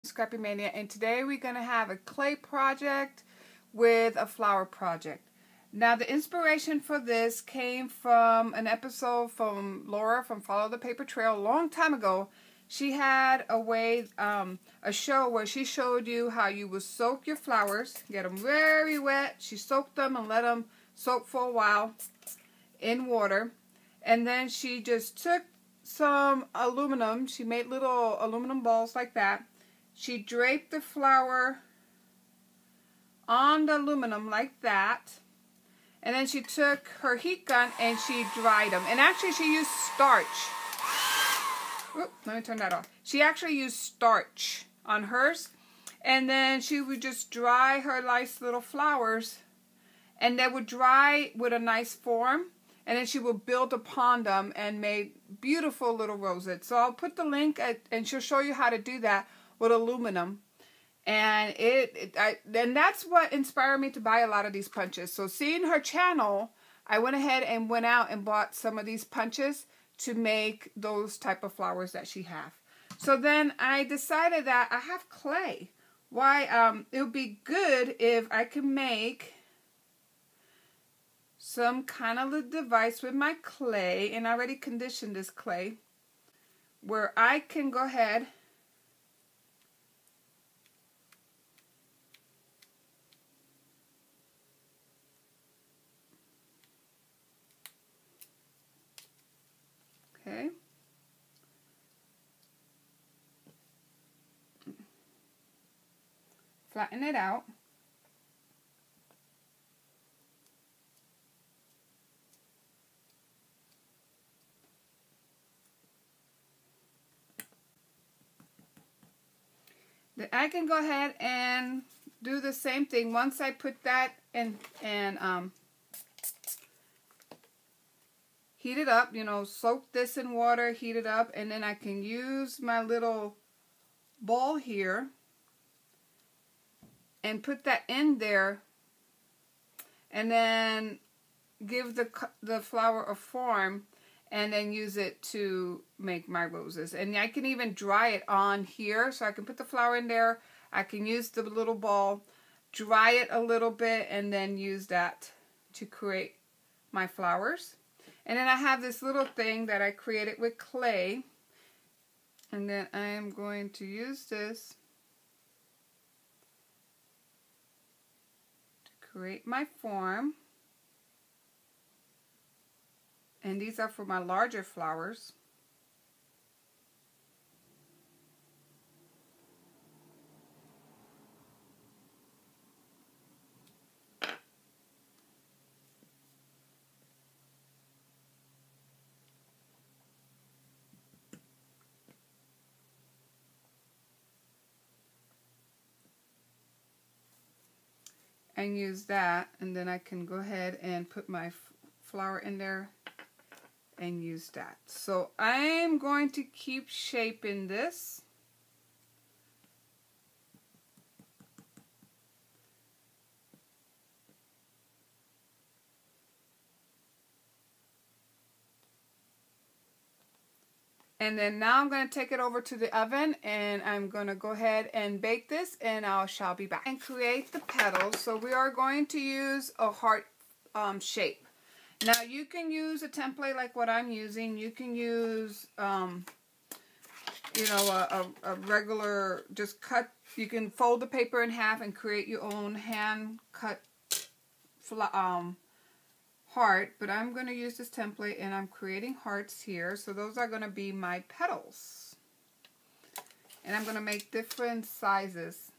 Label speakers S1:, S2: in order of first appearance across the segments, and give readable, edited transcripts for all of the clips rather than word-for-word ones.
S1: Scrappy Mania, and today we're going to have a clay project with a flower project. Now the inspiration for this came from an episode from Laura from Follow the Paper Trail a long time ago. She had a show where she showed you how you would soak your flowers, get them very wet. She soaked them and let them soak for a while in water, and then she just took some aluminum. She made little aluminum balls like that. She draped the flower on the aluminum like that, and then she took her heat gun and she dried them. And actually she used starch. Oop, let me turn that off. She actually used starch on hers, and then she would just dry her nice little flowers, and they would dry with a nice form, and then she would build upon them and made beautiful little rosettes. So I'll put the link and she'll show you how to do that with aluminum. And then that's what inspired me to buy a lot of these punches. So seeing her channel, I went ahead and went out and bought some of these punches to make those type of flowers that she have. So then I decided that I have clay. Why? It would be good if I could make some kind of a device with my clay, and I already conditioned this clay, where I can go ahead flatten it out. Then I can go ahead and do the same thing. Once I put that in and heat it up, you know, soak this in water, heat it up, and then I can use my little ball here and put that in there, and then give the flower a form, and then use it to make my roses. And I can even dry it on here, so I can put the flower in there. I can use the little ball, dry it a little bit, and then use that to create my flowers. And then I have this little thing that I created with clay, and then I am going to use this to create my form. And these are for my larger flowers. And use that, and then I can go ahead and put my flower in there and use that. So I'm going to keep shaping this. And then now I'm going to take it over to the oven, and I'm going to go ahead and bake this, and I shall be back. And create the petals. So we are going to use a heart shape. Now you can use a template like what I'm using. You can use, you know, a regular, just cut. You can fold the paper in half and create your own hand cut heart, but I'm going to use this template, and I'm creating hearts here. So those are going to be my petals, and I'm going to make different sizes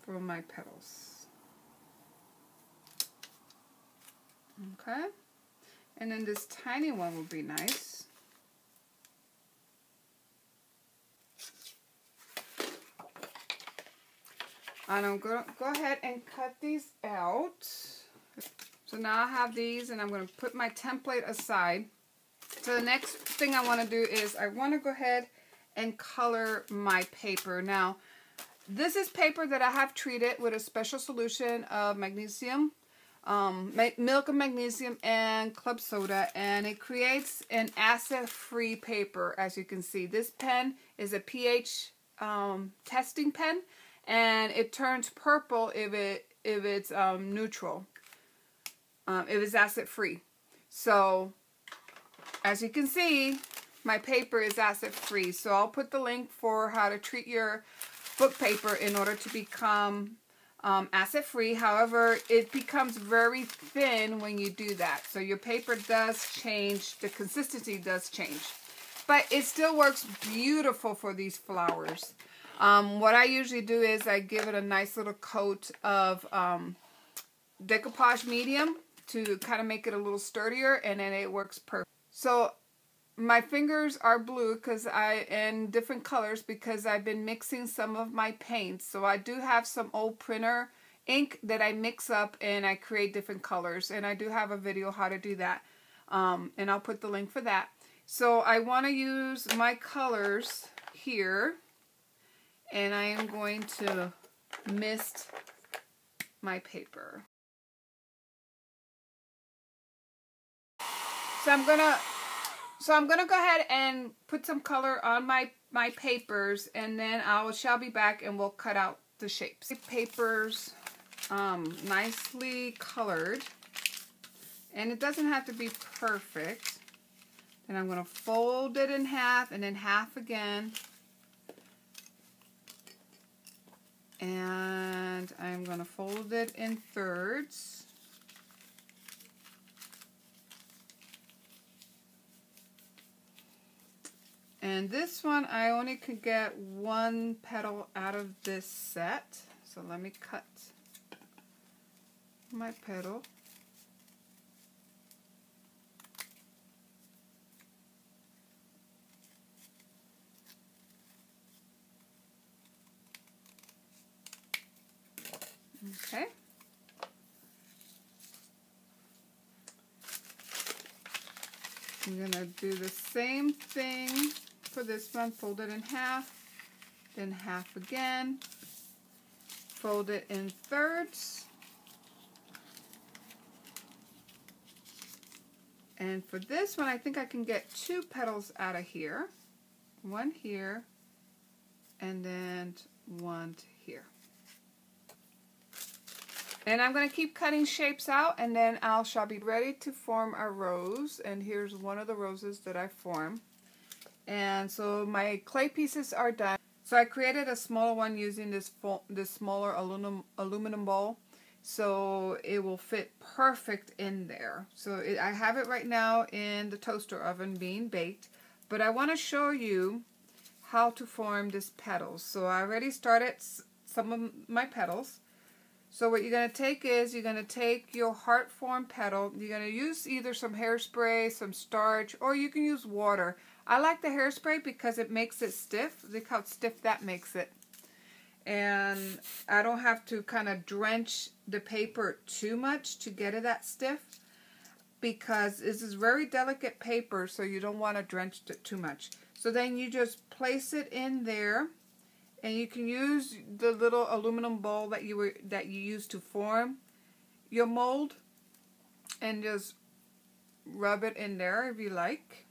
S1: for my petals. Okay, and then this tiny one will be nice. And I'm going to go ahead and cut these out. So now I have these, and I'm going to put my template aside. So the next thing I want to do is I want to go ahead and color my paper. Now, this is paper that I have treated with a special solution of magnesium milk and magnesium and club soda, and it creates an acid-free paper. As you can see, this pen is a pH testing pen, and it turns purple if it's neutral, if it's acid-free. So as you can see, my paper is acid-free. So I'll put the link for how to treat your book paper in order to become acid-free. However, it becomes very thin when you do that. So your paper does change, the consistency does change. But it still works beautiful for these flowers. What I usually do is I give it a nice little coat of decoupage medium to kind of make it a little sturdier, and then it works perfect. So my fingers are blue and different colors because I've been mixing some of my paints. So I do have some old printer ink that I mix up and I create different colors. And I do have a video how to do that. And I'll put the link for that. So I want to use my colors here. And I am going to mist my paper. So I'm gonna go ahead and put some color on my papers, and then shall be back and we'll cut out the shapes. The papers nicely colored, and it doesn't have to be perfect. Then I'm gonna fold it in half and then half again, and I'm gonna fold it in thirds. And this one, I only could get one petal out of this set. So let me cut my petal. Okay. I'm going to do the same thing for this one. Fold it in half, then half again. Fold it in thirds. And for this one, I think I can get 2 petals out of here. One here, and then one here. And I'm going to keep cutting shapes out, and then shall be ready to form a rose. And here's one of the roses that I formed. And so my clay pieces are done. So I created a smaller one using this smaller aluminum bowl. So it will fit perfect in there. So I have it right now in the toaster oven being baked. But I want to show you how to form this petals. So I already started some of my petals. So what you're going to take is, you're going to take your heart form petal. You're going to use either some hairspray, some starch, or you can use water. I like the hairspray because it makes it stiff. Look how stiff that makes it. And I don't have to kind of drench the paper too much to get it that stiff, because this is very delicate paper, so you don't want to drench it too much. So then you just place it in there. And you can use the little aluminum bowl that you used to form your mold, and just rub it in there if you like.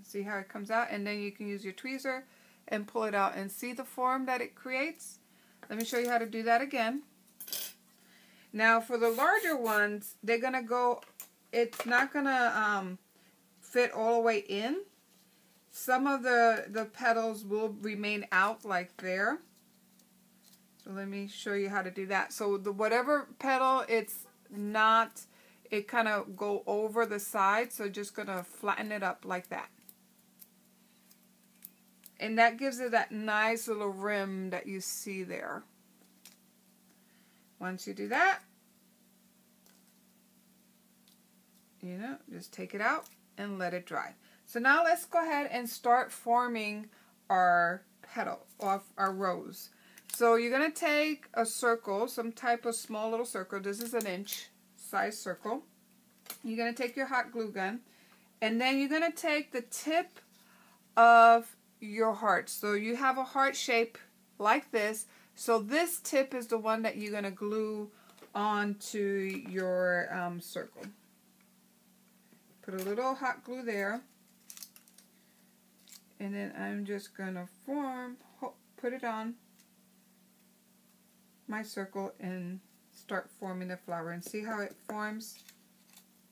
S1: See how it comes out, and then you can use your tweezer and pull it out and see the form that it creates. Let me show you how to do that again. Now for the larger ones, they're gonna go. It's not gonna fit all the way in. Some of the petals will remain out like there. So let me show you how to do that. So whatever petal it's not, it kind of go over the side. So just going to flatten it up like that. And that gives it that nice little rim that you see there. Once you do that, just take it out and let it dry. So now let's go ahead and start forming our petal, of our rose. So you're going to take a circle, some type of small little circle. This is an inch size circle. You're going to take your hot glue gun, and then you're going to take the tip of your heart. So you have a heart shape like this. So this tip is the one that you're going to glue onto your circle. Put a little hot glue there, and then I'm just going to put it on my circle and start forming the flower, and see how it forms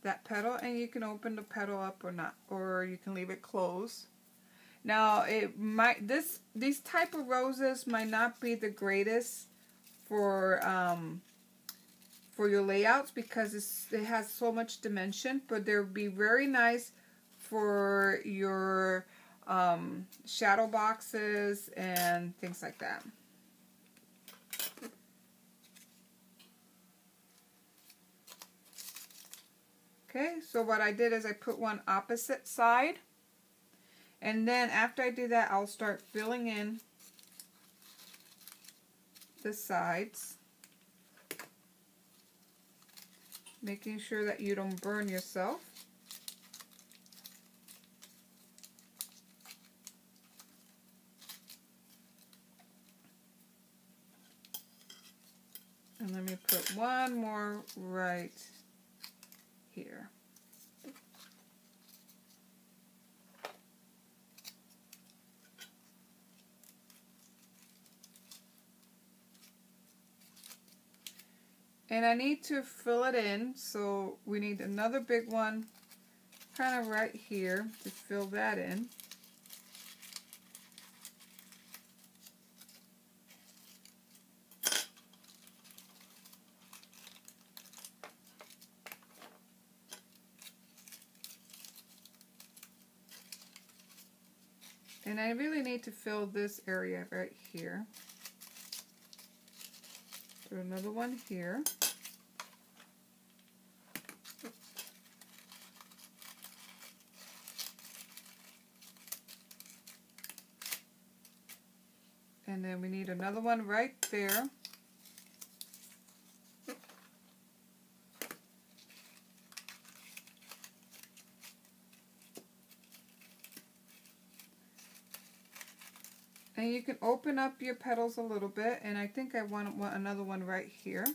S1: that petal. And you can open the petal up or not, or you can leave it closed. Now these type of roses might not be the greatest for your layouts because it has so much dimension, but they'll be very nice for your shadow boxes and things like that. Okay, so what I did is I put one opposite side, and then after I do that, I'll start filling in the sides, making sure that you don't burn yourself. And let me put one more right here. And I need to fill it in, so we need another big one kind of right here to fill that in. And I really need to fill this area right here. Put another one here. And then we need another one right there. And you can open up your petals a little bit, and I think I want another one right here.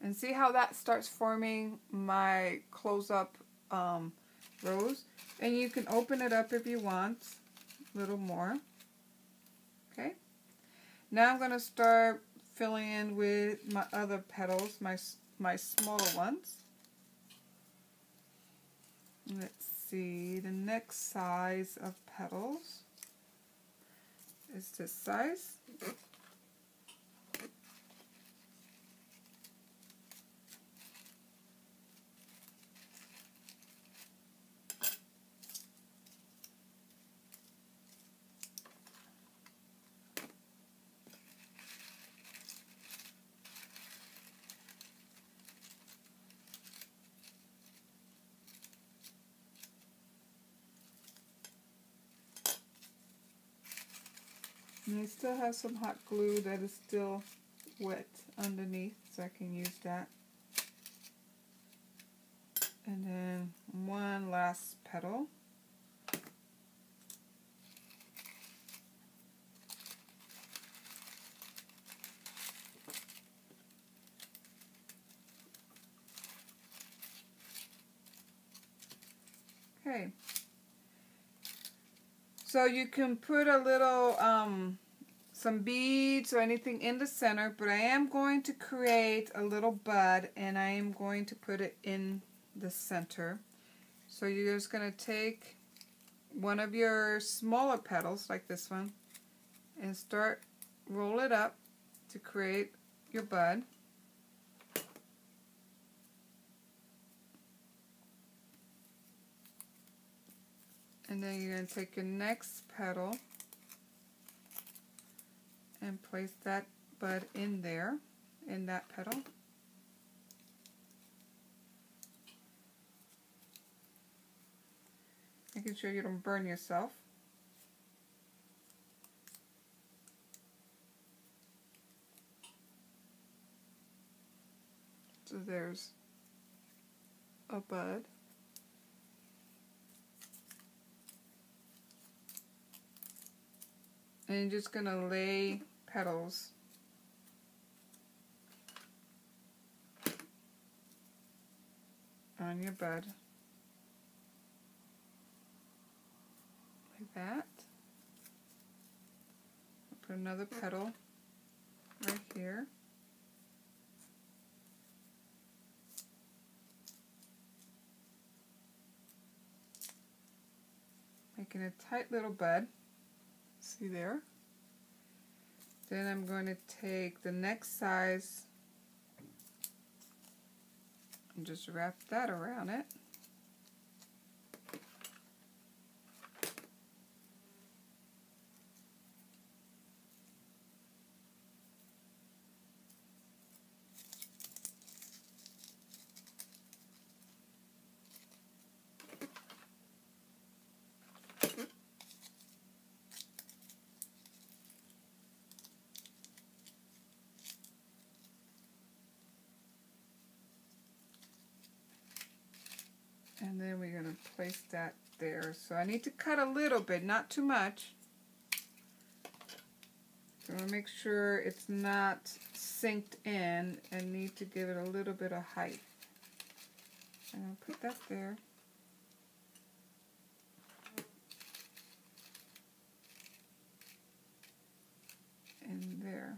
S1: And see how that starts forming my close-up rose. And you can open it up if you want a little more. Okay. Now I'm going to start filling in with my other petals, my smaller ones. Let's see, the next size of petals is this size. And I still have some hot glue that is still wet underneath, so I can use that. And then one last petal. Okay. So you can put a little, some beads or anything in the center, but I am going to create a little bud, and I am going to put it in the center. So you're just going to take one of your smaller petals, like this one, and roll it up to create your bud. And then you're going to take your next petal and place that bud in there, in that petal. Making sure you don't burn yourself. So there's a bud. And you're just going to lay petals on your bud. Like that. Put another petal right here. Making a tight little bud. See there? Then I'm going to take the next size and just wrap that around it. And then we're going to place that there. So I need to cut a little bit, not too much. So I want to make sure it's not synced in and need to give it a little bit of height. I'm going to put that there. And there.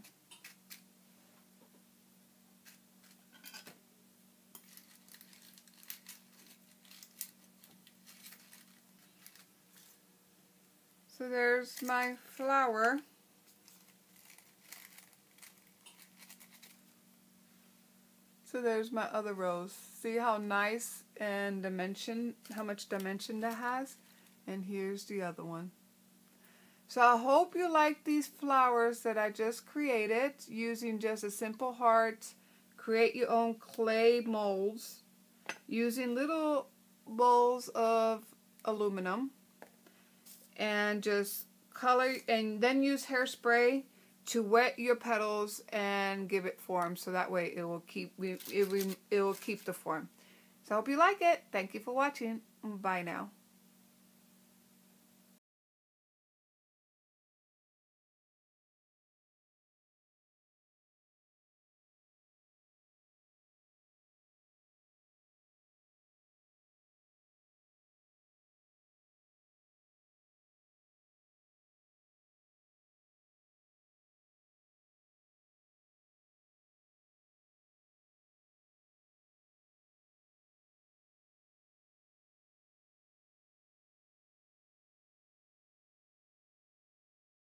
S1: So there's my flower. So there's my other rose. See how nice and how much dimension that has? And here's the other one. So I hope you like these flowers that I just created using just a simple heart. Create your own clay molds using little bowls of aluminum. And just color, and then use hairspray to wet your petals and give it form, so that way it will keep the form. So I hope you like it. Thank you for watching. Bye now.